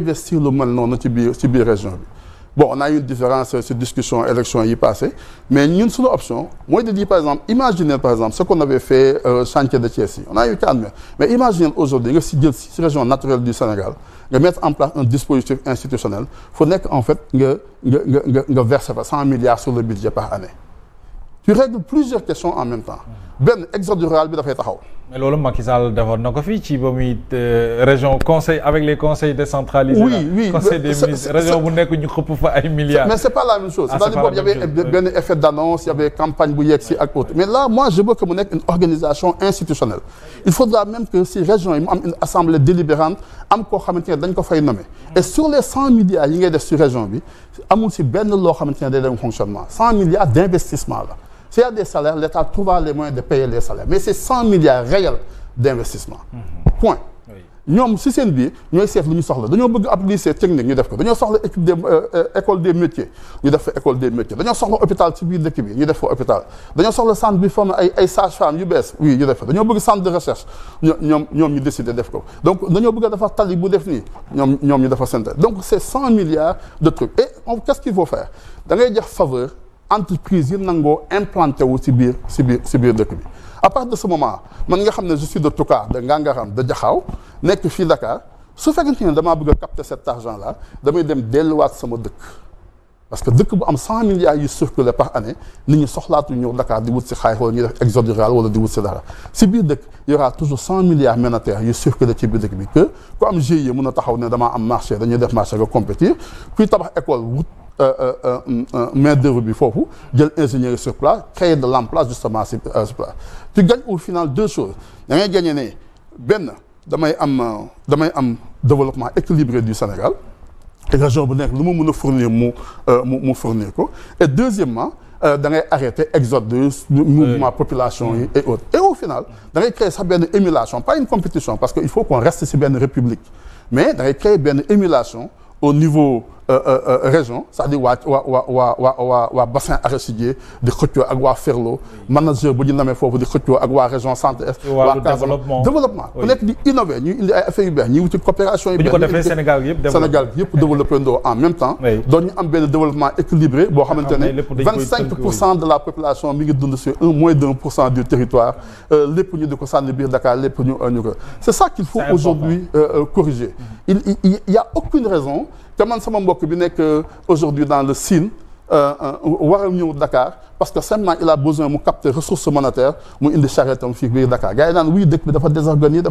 investir le mel noonu ci biir région bi bon on a eu une différence sur discussion élection yi passé mais ñun suñu option mooy de dire par exemple imaginez par exemple ce qu'on avait fait chantier de Thiès yi on a eu 4 mais imaginez aujourd'hui nga si jël si région naturelle du Sénégal nga mettre en place un dispositif institutionnel faut nekk en fait nga verser fa 100 milliards sur le budget par année tu règles plusieurs questions en même temps benn exode rural bi dafay taxaw. mais loolu Macky Sall defoon na ko fii ci ba muy région conseil avec les conseils décentralisés. oui conseil des ministres région bu nekk ñu xëpp fa ay milliards. mais c'est pas la même chose. c'est-à-dire boobu y avait benn effet d'annonce y avait campagne bu yegg si ak autres mais là moi je veux que mu nekk une organisation institutionnelle. il faudra même que si région yi mu am une assemblée délibérante am koo xamante ne dañ ko fay nommer. et sur les 100 milliards yi ngay def si région bi amul si benn loo xamante ne day dem fonctionnement 100 milliards d'investissement la. S'il y a des salaires, l'État trouvera les moyens de payer les salaires. Mais c'est 100 milliards réels d'investissement. Point. ñoom si seen biir ñooy seet lu ñu soxla dañoo bëgg ab lycée technique ñu def ko dañoo soxla école des métiers ñu def fa école des métiers dañoo soxla hôpital ci biir dëkk bi ñu def fa hôpital dañoo soxla centre bi forme ay sages-femmes yu bees oui ñu def fa dañoo bëgg centre de recherche ñoom ñu décider def ko donc dañoo bëgg a defar tali bu def nii ñoom ñu defar seen donc c'est 100 milliards de trucs et qu'est-ce qu'il faut faire da ngay jox faveur entreprise yi nangoo implanté wu ci biir dëkk bi à partir de ce moment man nga xam ne je suis de Toucar de Ngangaram de Diakhao nekk fii Dakar su fekkente ne damaa bëgg a capter cet argent là damay dem delluwaat sama dëkk parce que dëkk bu am 100 milliards yu circulé par année nit ñi soxlaatu ñëw Dakar di wut si xaalis wala ñuy def exode rural wala di wut si dara si biir dëkk y aura toujours 100 milliards monétaires yu circulé ci biir dëkk bi que ku am GIE mën a taxaw ne damaa am marché dañuy def marché nga compétir kuy tabax école wut main d'œuvre bi foofu jël ingénieur sur place créer de l'emploi justement sur place tu gagnes au final deux choses da ngay gagner ne benn damay am développement équilibré du Sénégal te région bu nekk lu mu mën a fournir mu fournir ko et deuxièmement da ngay arrêter exode de mouvement population yi et autres et au final da ngay créer sax benn émulation pas une compétition parce que il faut qu'on reste ci benn république mais da ngay créer benn émulation au niveau région c'est-à-dire waa bassin arachidier di xëccoo ak waa Ferlo manager bu ñu namee foofu di xëccoo ak waa région centre-est waa développement ku nekk di innover ñuy indi ay affaires yu bees ñuy wuti coopération yu bees bu ñu ko defee Sénégal yëpp développé ndoo en même temps doon ñu am benn développement équilibré boo xamante ne 25% de la population mi ngi dund sur moins d'1% du territoire lépp ñu di ko sànni biir Dakar lépp ñu ko c'est ça qu'il faut aujourd'hui corriger il y a aucune raison te man sama mbokk bi nekk aujourd'hui dans le Sine war a ñëw Dakar parce que simplement il a besoin mu capter ressources monétaires mu indi charrette am fii biir Dakar gars yi naan wuy dëkk bi dafa désorganisé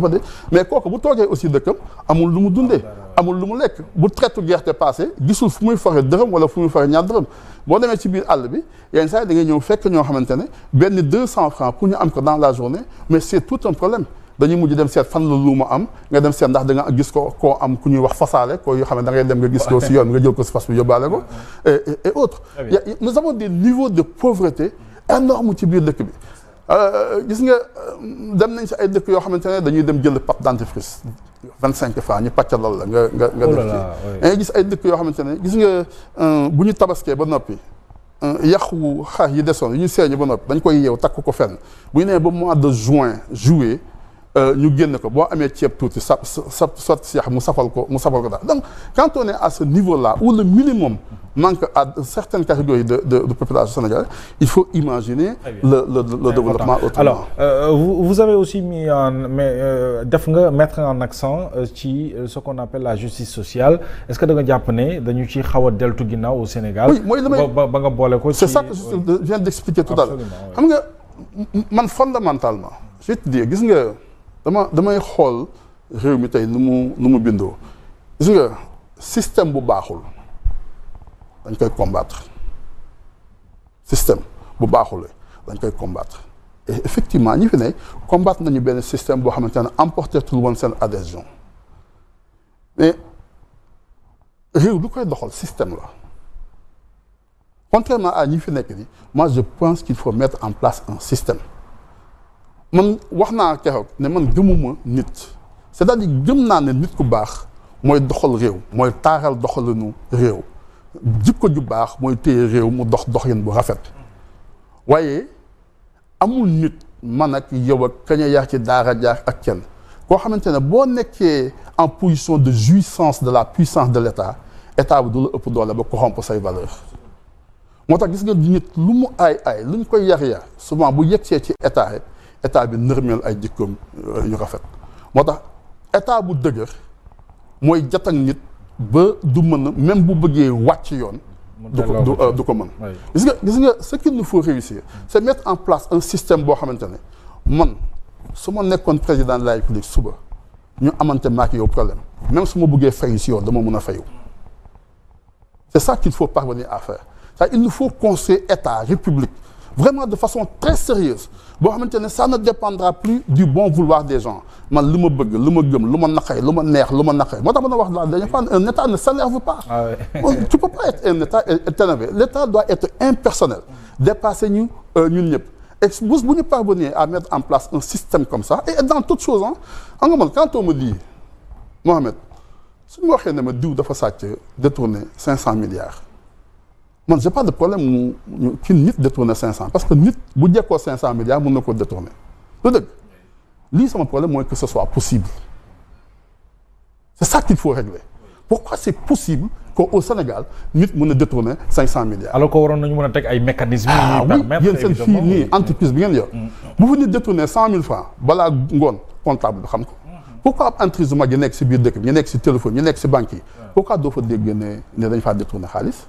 mais kooku bu toogee aussi dëkkam amul lu mu dundee amul lu mu lekk bu traitu gerte passé gisul fu muy foree dërëm wala fu muy foree ñaar dërëm boo demee ci biir àll bi yenn saa yi da ngay ñëw fekk ñoo xamante ne benn 200 francs pour ñu am ko dans la journée mais c'est tout un problème dañuy mujj dem seet fan la luuma am nga dem seet ndax da nga gis koo am ku ñuy wax fasaale koo yoo xam ne da ngay dem nga gis ko si yoon nga jël ko si fas bi yóbbaale ko et autres nous avons des niveaux de pauvreté énormes ci biir dëkk bi gis nga dem nañ si ay dëkk yoo xamante ne dañuy dem jël pâte dentifrice 25 francs ñu pàccalal la nga def ci da ngay gis ay dëkk yoo xamante ne gis nga bu ñu tabaskee ba noppi yàqu xar yi desoon yi ñu seeñu ba noppi dañ koy yeew takk ko fenn bu ñu nee ba mois de juillet ñu génn ko boo amee ceeb tuuti sotti si yax mu safal ko daal donc quand on est à ce niveau-là où le minimum manque à certaines catégories de population sénégalaise il faut imaginer le développement autrement. Alors vous avez aussi mis mettre en accent ci ce qu'on appelle la justice sociale est-ce que da nga jàpp ne dañu ci xaw a deltu ginnaaw au Sénégal. oui mooy li may ba nga boole ko. c'est ça que je viens d'expliquer tout à l'heure xam nga man fondamentalement je te dis gis nga. damay xool réew mi tey nu mu bindoo gis nga système bu baaxul dañ koy combattre système bu baaxul dañ koy combattre et effectivement ñi fi ne combattre nañu benn système boo xamante ne emporté tout woon seen adhésion mais réew lu koy doxal système la contrairement à ñi fi nekk ni moi je pense qu'il faut mettre en place un système man wax naa keroog ne man gëmuma nit c'est-à-dire gëm naa ne nit ku baax mooy doxal réew mooy taaral doxalinu réew jikko ju baax mooy téye réew mu doxin bu rafet waaye amul nit man ak yow ak kañ a yar ci daara jaar ak kenn koo xamante ne boo nekkee en position de jouissance de la puissance de l'État état bi du la ëpp doole ba corrompre say valeur moo tax gis nga nit lu mu ay lu ñu koy yar souvent bu yegsee ci état rek état bi nërmeel ay jikkoom yu rafet moo tax état bu dëgër mooy jatag nit ba du mën a même bu bëggee wàcc yoon du ko mën gis nga ce qu'il nous faut réussir c'est mettre en place un système boo xamante ne man su ma nekkoon président de la République suba ñu amante maak yow problème même su ma bëggee fayu si yow dama mën a fayu c'est ça qu'il faut parvenir à faire il nous faut construire état république vraiment de façon très sérieuse boo xamante ne ça ne dépendra plus du bon vouloir des gens man lu ma bëgg lu ma gëm lu ma naqari lu ma neex lu ma naqari moo tax mën a wax la dañu fa un état ne s'énerve pas tu peux pas être un état énervé l'état doit être impersonnel dépasser ñu ñun ñëpp et bu ñu parvenir à mettre en place un système comme ça et dans toutes choses nga man quand on me dit Mohamed suñu waxee ne ma diw dafa sàcc détourner 500 milliards man j'ai pas de problème mu ki nit détourner 500 parce que nit bu jekkoo 500 milliards mën na ko détourner lu dëgg lii sama problème mooy que ce soit possible c'est ça qu'il faut régler pourquoi c'est possible qu'au Sénégal nit mën a détourner 500 milliards. alors que waroon nañu mën a teg ay mécanismes. yu permettre yéen seen fii nii entreprise bi ngeen yor. bu fa nit détourner 100 000 francs balaa ngoon comptable bi xam ko. pourquoi ab entreprise bu mag yi nekk si biir dëkk bi ñu nekk si téléphone ñu nekk si banque yi. pourquoi doo fa dégg ne dañ faa détourner xaalis.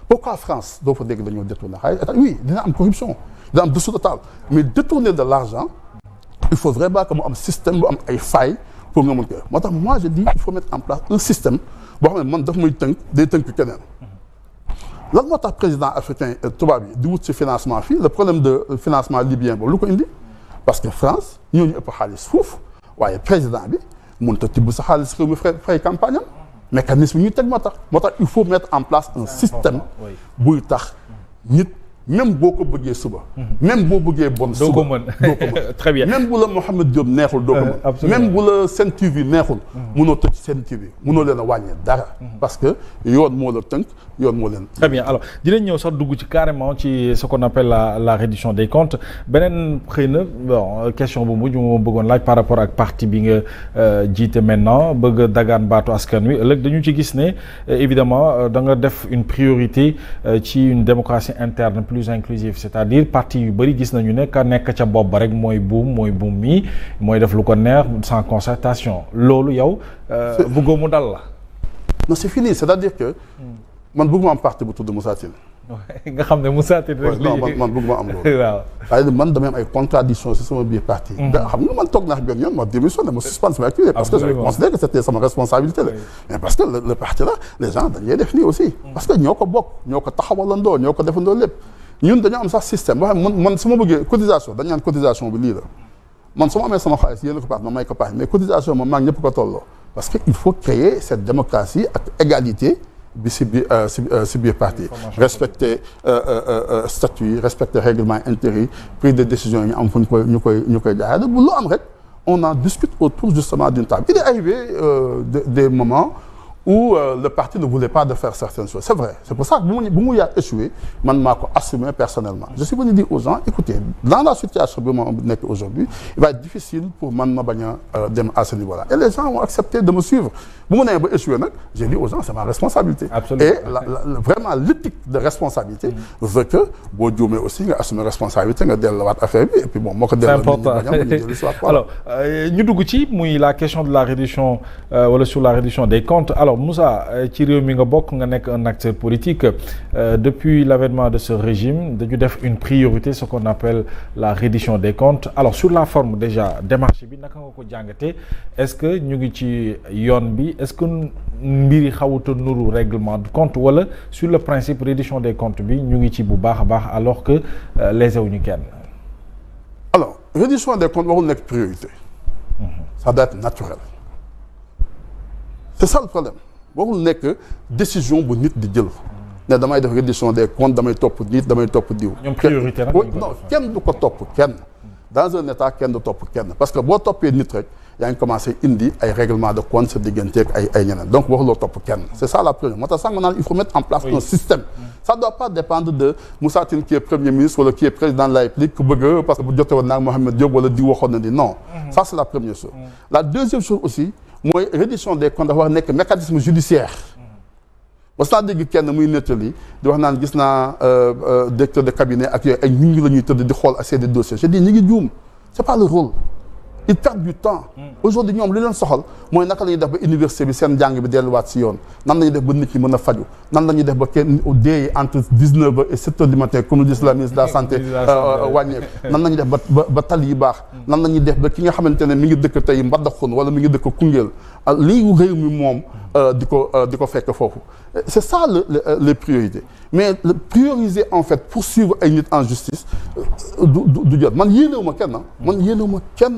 pourquoi France doo fa dégg dañoo détourner xaalis oui dina am corruption dina am dessous de table mais détourner de l'argent il faut vraiment que mu am système bu am ay failles pour nga mën ko moo tax moi je dis il faut mettre en place un système boo xam ne man daf muy tënk day tënk keneen lan moo tax président africain tubaab yi di wut ci financement fii le problème de financement libyen boobu lu ko indi parce que France ñooñu ëpp xaalis foofu waaye président bi mënut a tibb sa xaalis réew mi fay campagne am mécanisme yi ñuy teg moo tax il faut mettre en place un système buy tax nit même boo ko bëggee suba. même boo bëggee bon suba doo ko mën très bien même bu la Mouhamed Diop neexul doo ko mën. même bu la Sen TV neexul. mënoo tëj Sen TV mënoo leen a wàññee dara. parce que yoon moo la tënk yoon moo leen. très bien alors dinañ ñëw sax dugg ci carrément ci ce qu'on appelle la reddition des comptes beneen xëy na bon question bu mujj moo bëggoon laaj par rapport ak parti bi nga jiite maintenant bëgg a dagaan baatu askan wi ëllëg dañu ci gis ne évidemment da nga def une priorité ci une démocratie interne plus inclusive c'est-à-dire parti yu bëri gis nañu ne ka nekk ca bopp ba rek mooy buum mi mooy def lu ko neex sans concertation loolu yow bëggoo mu dal la. non c'est fini c'est-à-dire que man bëgguma am parti bu tudd Moussa Tine. nga xam ne Moussa Tine rek. non man bëgguma am loolu. waaw waaye man damay am ay contradictions ci sama biir parti. xam nga man toog naa benn yoon ma démissionné ma suspendre sama activité parce que je considère que c'était sama responsabilité la. mais parce que le parti là les gens dañuy def nii aussi. parce que ñoo ko bokk ñoo ko taxawalandoo ñoo ko defandoo lépp. ñun dañoo am sax système boo xam ne man su ma bëggee cotisation dañu naan cotisation bi lii la man su ma amee sama xaalis yéen a ko paas ma may ko paas mais cotisation moom maa ngi ñëpp ko tolloo parce que il faut créer cette démocratie ak égalité bi si biir parti respecter statut yi respecter règlement intérieur prise de décision yi ñu am fu ñu koy jaayee bu lu am rek on en discute autour justement d'une table il est arrivé des moments où le parti ne voulait pas de faire certaines choses c'est vrai c'est pour ça que bu mu yaa échoué man maa ko assumé personnellement je suis venu dire aux gens écoutez dans la situation bi ma nekk aujourd'hui il va être difficile pour man ma bañ a dem à ce niveau-là et les gens ont accepté de me suivre bu mu nee ba échoué nag j'ai dit aux gens c'est ma responsabilité. Absolument. Et vraiment l'éthique de responsabilité veut que boo juumee aussi nga assumer responsabilité nga delluwaat affaire bi et puis bon moo ko c'est important alors ñu dugg ci muy la question de la reddition wala sur la reddition des comptes alors Moussa ci réew mi nga bokk nga nekk un acteur politique depuis l'avènement de ce régime dañu def une priorité ce qu'on appelle la reddition des comptes alors sur la forme déjà démarche bi naka nga ko jàngatee est-ce que ñu ngi ci yoon bi est-ce que mbir yi xawuta nuru règlement de compte wala sur le principe reddition des comptes bi ñu ngi ci bu baax a baax alors que lésé wuñu kenn. alors reddition des comptes warul nekk priorité. ça doit être naturel. c'est ça le problème. warul nekk décision bu nit di jël ne damay def reddition des comptes damay topp nit damay topp diw. ñoom priorité nag non kenn du ko topp kenn. dans un état kenn du topp kenn parce que boo toppee nit rek yaa ngi commencé indi ay règlement de compte sa digganteeg ay ñeneen donc waxuloo topp kenn c'est ça la première moo tax sànq naan il faut mettre en place un système ça doit pas dépendre de Moussa Tine qui est premier ministre wala qui est président de la République ku bëgg parce que bu jotee woon naag Mohamed Diop wala di waxoon na ni non ça c'est la première chose la deuxième chose aussi mooy reddition des comptes dafa war nekk mécanisme judiciaire parce que dégg kenn muy nettali di wax naan gis naa directeur de cabinet ak yooyu ay ñu la ñuy tëdd di xool ak seen i dossiers je dis ñi ngi juum c'est pas le rôle ils perdent du temps aujourd'hui ñoom li leen soxal mooy naka la ñuy def ba université bi seen njàng bi delluwaat si yoon nan la ñuy def ba nit ñi mën a faju nan la ñuy def ba kenn dee entre 19 heures et 7 heures du matin comme le dit la ministre de la santé wàññeeku nan la ñuy def ba tali yi baax nan la ñuy def ba ki nga xamante ne mi ngi dëkk tey Mbadakhoune wala mi ngi dëkk Koungheul lii réew mi moom di ko fekk foofu c'est ça les priorités mais le prioriser en fait poursuivre ay nit en justice du jot man yéenewuma kenn